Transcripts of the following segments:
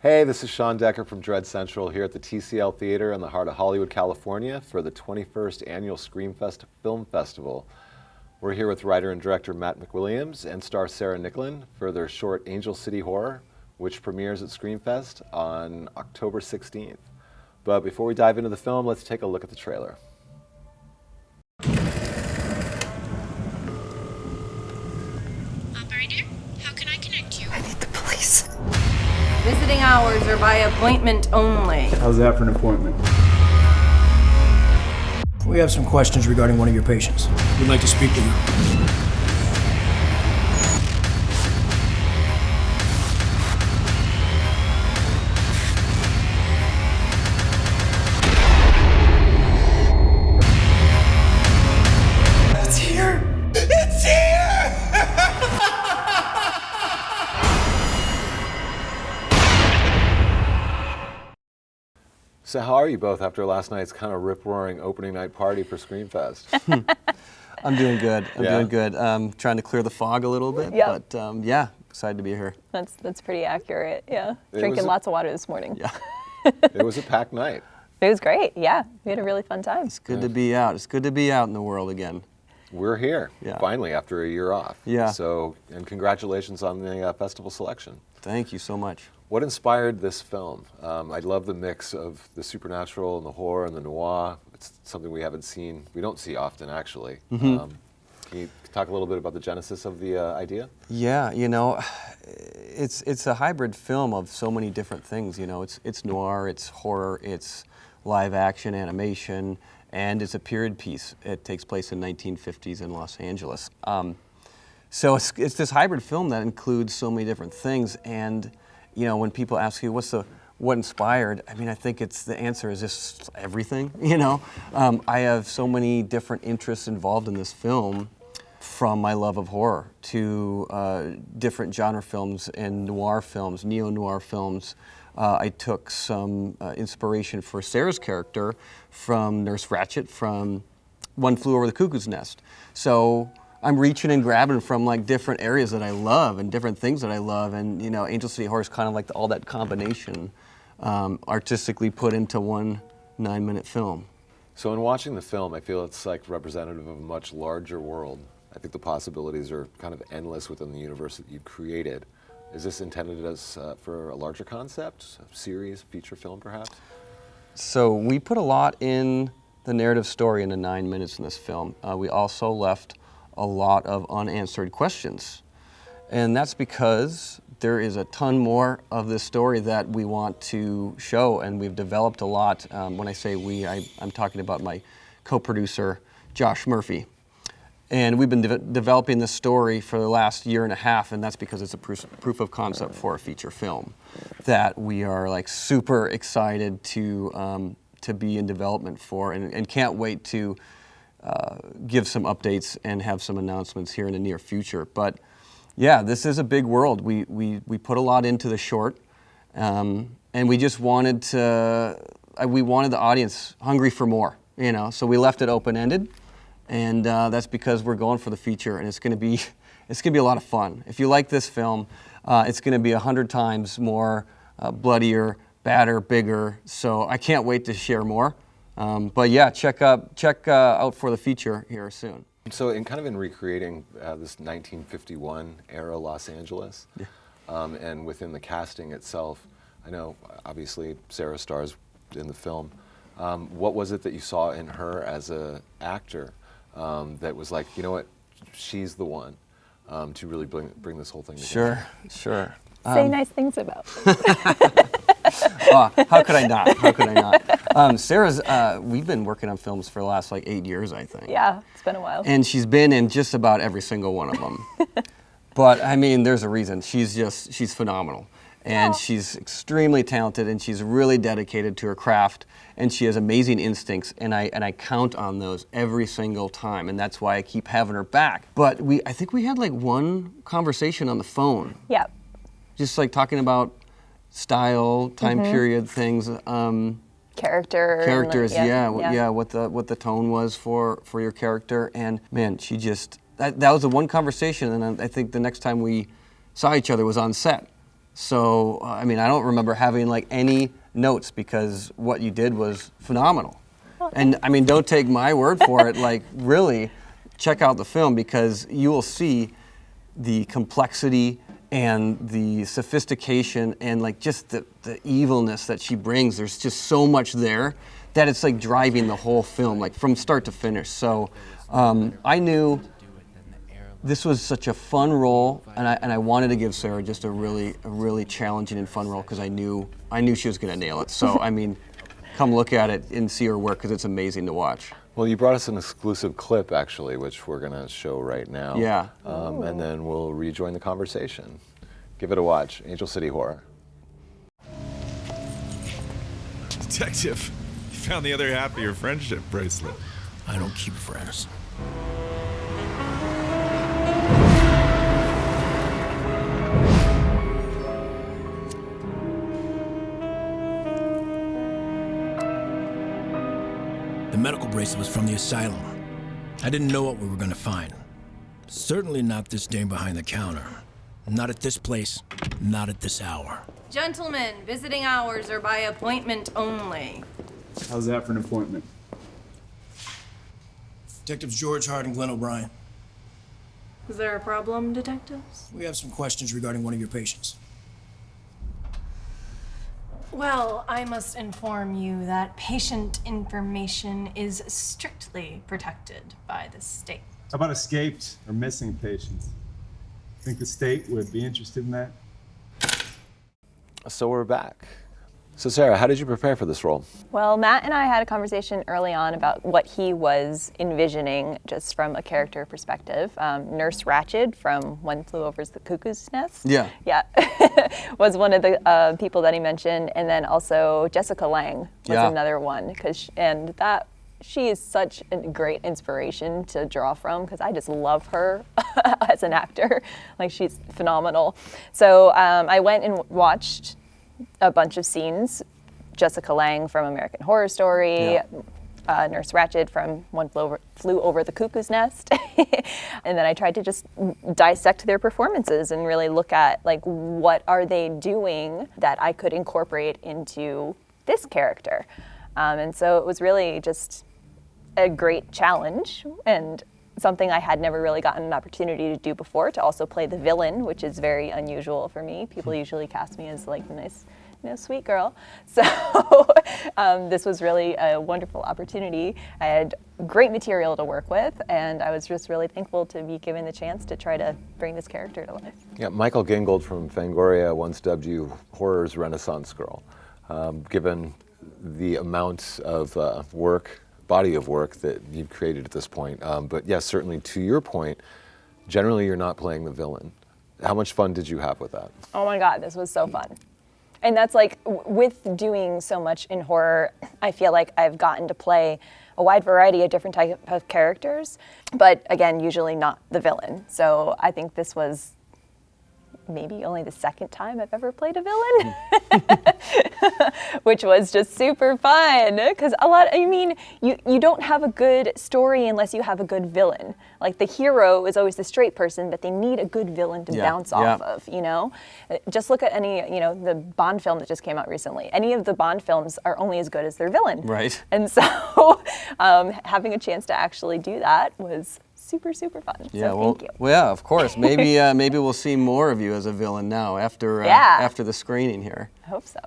Hey, this is Sean Decker from Dread Central here at the TCL Theatre in the heart of Hollywood, California for the 21st Annual Screamfest Film Festival. We're here with writer and director Matt McWilliams and star Sarah Nicklin for their short Angel City Horror, which premieres at Screamfest on October 16th. But before we dive into the film, let's take a look at the trailer. Operator, how can I connect you? I need the police. Visiting hours are by appointment only. How's that for an appointment? We have some questions regarding one of your patients. We'd like to speak to you. It's here! It's here! So how are you both after last night's kind of rip-roaring opening night party for Screamfest? I'm doing good. I'm Yeah. doing good. Trying to clear the fog a little bit, Yep. but yeah, excited to be here. That's pretty accurate. Yeah, It drinking was a- lots of water this morning. Yeah, It was a packed night. It was great. Yeah, we had a really fun time. it's good to be out. It's good to be out in the world again. We're here, Yeah. finally, after a year off. Yeah. So, and congratulations on the festival selection. Thank you so much. What inspired this film? I love the mix of the supernatural and the horror and the noir. It's something we haven't seen, we don't see often actually. Can you talk a little bit about the genesis of the idea? Yeah, you know, it's a hybrid film of so many different things. You know, it's noir, it's horror, it's live action animation, and it's a period piece. It takes place in 1950s in Los Angeles. So it's this hybrid film that includes so many different things. And you know, when people ask you what inspired, I mean, I think the answer is just everything. You know, I have so many different interests involved in this film, from my love of horror to different genre films and noir films, neo-noir films. I took some inspiration for Sarah's character from Nurse Ratched from One Flew Over the Cuckoo's Nest. So I'm reaching and grabbing from like different areas that I love and different things that I love, and you know, Angel City Horror is kind of like all that combination, artistically put into one 9-minute film. So in watching the film, I feel it's like representative of a much larger world. I think the possibilities are kind of endless within the universe that you've created. Is this intended as for a larger concept, a series, feature film perhaps? So we put a lot in the narrative story in the 9 minutes in this film. We also left a lot of unanswered questions. And that's because there is a ton more of this story that we want to show, and we've developed a lot. When I say we, I'm talking about my co-producer, Josh Murphy. And we've been developing this story for the last year and a half, and that's because it's a proof of concept for a feature film that we are like super excited to be in development for, and can't wait to give some updates and have some announcements here in the near future. But yeah, this is a big world. We put a lot into the short, and we just wanted we wanted the audience hungry for more, you know. So we left it open-ended, and that's because we're going for the feature, and it's going to be a lot of fun. If you like this film, it's going to be 100 times more bloodier, badder, bigger. So I can't wait to share more. But yeah, check out for the feature here soon. So in recreating this 1951 era Los Angeles, Yeah. And within the casting itself, I know obviously Sarah stars in the film. What was it that you saw in her as an actor that was like, you know what, she's the one to really bring this whole thing together? Sure. Say nice things about them. How could I not? Sarah's, we've been working on films for the last like 8 years, I think. Yeah, it's been a while. And she's been in just about every single one of them. But I mean, there's a reason. She's phenomenal. And she's extremely talented, and she's really dedicated to her craft, and she has amazing instincts, and I count on those every single time, and that's why I keep having her back. But I think we had like one conversation on the phone. Yeah. Just like talking about style, time period things. Characters. What the tone was for your character, and man, she just that was the one conversation, and I think the next time we saw each other was on set. So, I mean, I don't remember having like any notes because what you did was phenomenal. And I mean, don't take my word for it, like really check out the film because you will see the complexity and the sophistication and like just the evilness that she brings. There's just so much there that it's like driving the whole film, like from start to finish. So I knew this was such a fun role, and I wanted to give Sarah just a really challenging and fun role because I knew she was going to nail it. So I mean, come look at it and see her work because it's amazing to watch. Well, you brought us an exclusive clip, actually, which we're going to show right now. Yeah. And then we'll rejoin the conversation. Give it a watch. Angel City Horror. Detective, you found the other half of your friendship bracelet. I don't keep friends. The medical bracelet was from the asylum. I didn't know what we were going to find. Certainly not this dame behind the counter. Not at this place, not at this hour. Gentlemen, visiting hours are by appointment only. How's that for an appointment? Detectives George Hart and Glenn O'Brien. Is there a problem, detectives? We have some questions regarding one of your patients. Well, I must inform you that patient information is strictly protected by the state. How about escaped or missing patients? Think the state would be interested in that? So we're back. So Sarah, how did you prepare for this role? Well, Matt and I had a conversation early on about what he was envisioning just from a character perspective. Nurse Ratched from One Flew Over the Cuckoo's Nest. Yeah. Yeah, was one of the people that he mentioned. And then also Jessica Lange was Yeah. another one. She is such a great inspiration to draw from because I just love her as an actor. Like, she's phenomenal. So I went and watched a bunch of scenes. Jessica Lange from American Horror Story, Yeah. Nurse Ratched from One Flew Over the Cuckoo's Nest. And then I tried to just dissect their performances and really look at, like, what are they doing that I could incorporate into this character. And so it was really just a great challenge and something I had never really gotten an opportunity to do before, to also play the villain, which is very unusual for me. People usually cast me as like the nice, sweet girl. So this was really a wonderful opportunity. I had great material to work with, and I was just really thankful to be given the chance to try to bring this character to life. Yeah, Michael Gingold from Fangoria once dubbed you horror's Renaissance girl. Given the amount of body of work that you've created at this point. But yes, certainly to your point, generally you're not playing the villain. How much fun did you have with that? Oh my God, this was so fun. And that's like, with doing so much in horror, I feel like I've gotten to play a wide variety of different types of characters, but again, usually not the villain. So I think this was maybe only the second time I've ever played a villain, which was just super fun. Because you don't have a good story unless you have a good villain. Like, the hero is always the straight person, but they need a good villain to bounce off of, you know? Just look at any, the Bond film that just came out recently. Any of the Bond films are only as good as their villain. Right. And so having a chance to actually do that was super, super fun. Yeah, so well, thank you. well, yeah, of course. Maybe we'll see more of you as a villain now after the screening here. I hope so.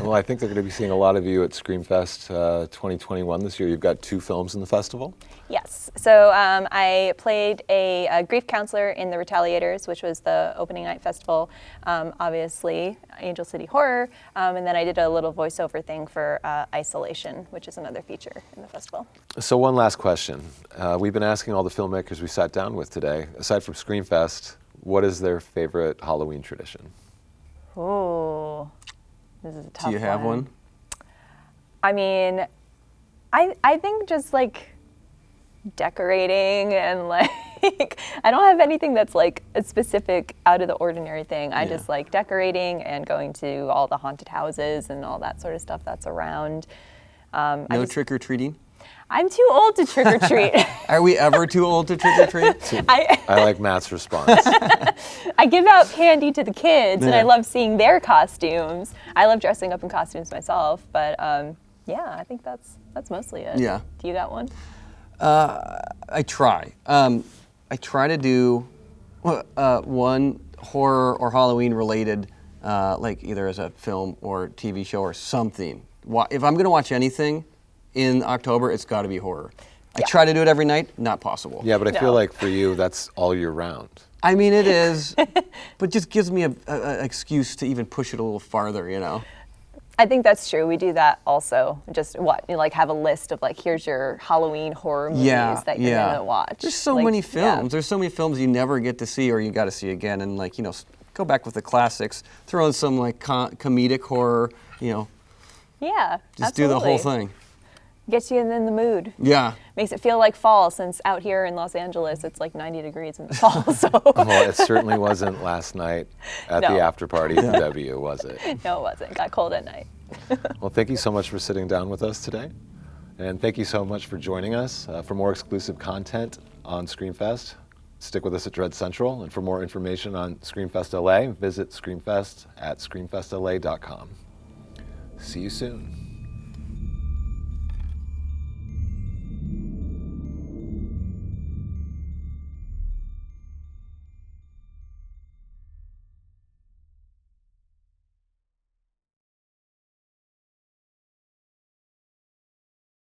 Well, I think they're going to be seeing a lot of you at Screamfest 2021 this year. You've got 2 films in the festival. Yes. So I played a grief counselor in The Retaliators, which was the opening night festival. Obviously, Angel City Horror. And then I did a little voiceover thing for Isolation, which is another feature in the festival. So one last question. We've been asking all the filmmakers we sat down with today, aside from Screamfest, what is their favorite Halloween tradition? Oh, this is a tough one. Do you have one? I mean, I think just like decorating and like, I don't have anything that's like a specific out of the ordinary thing. I just like decorating and going to all the haunted houses and all that sort of stuff that's around. No trick-or-treating? I'm too old to trick or treat. Are we ever too old to trick or treat? I like Matt's response. I give out candy to the kids, and I Yeah. love seeing their costumes. I love dressing up in costumes myself, but yeah, I think that's mostly it. Yeah. Do you got one? I try. I try to do one horror or Halloween related, like either as a film or TV show or something. If I'm going to watch anything in October, it's got to be horror. I try to do it every night, not possible. Yeah, but I feel No. like for you, that's all year round. I mean, it is, but just gives me an excuse to even push it a little farther, you know? I think that's true. We do that also. Just like have a list of like, here's your Halloween horror movies that you're gonna watch. There's so Like, many yeah. films. There's so many films you never get to see or you got to see again. And like, you know, go back with the classics, throw in some like comedic horror, you know, Yeah, just do the whole absolutely. thing. Gets you in the mood. Yeah. Makes it feel like fall, since out here in Los Angeles it's like 90 degrees in the fall. So Well, it certainly wasn't last night at No. the after party at the W, was it? no, it wasn't. It got cold at night. Well, thank you so much for sitting down with us today. And thank you so much for joining us. For more exclusive content on Screamfest, stick with us at Dread Central. And for more information on Screamfest LA, visit Screamfest at screamfestla.com. See you soon.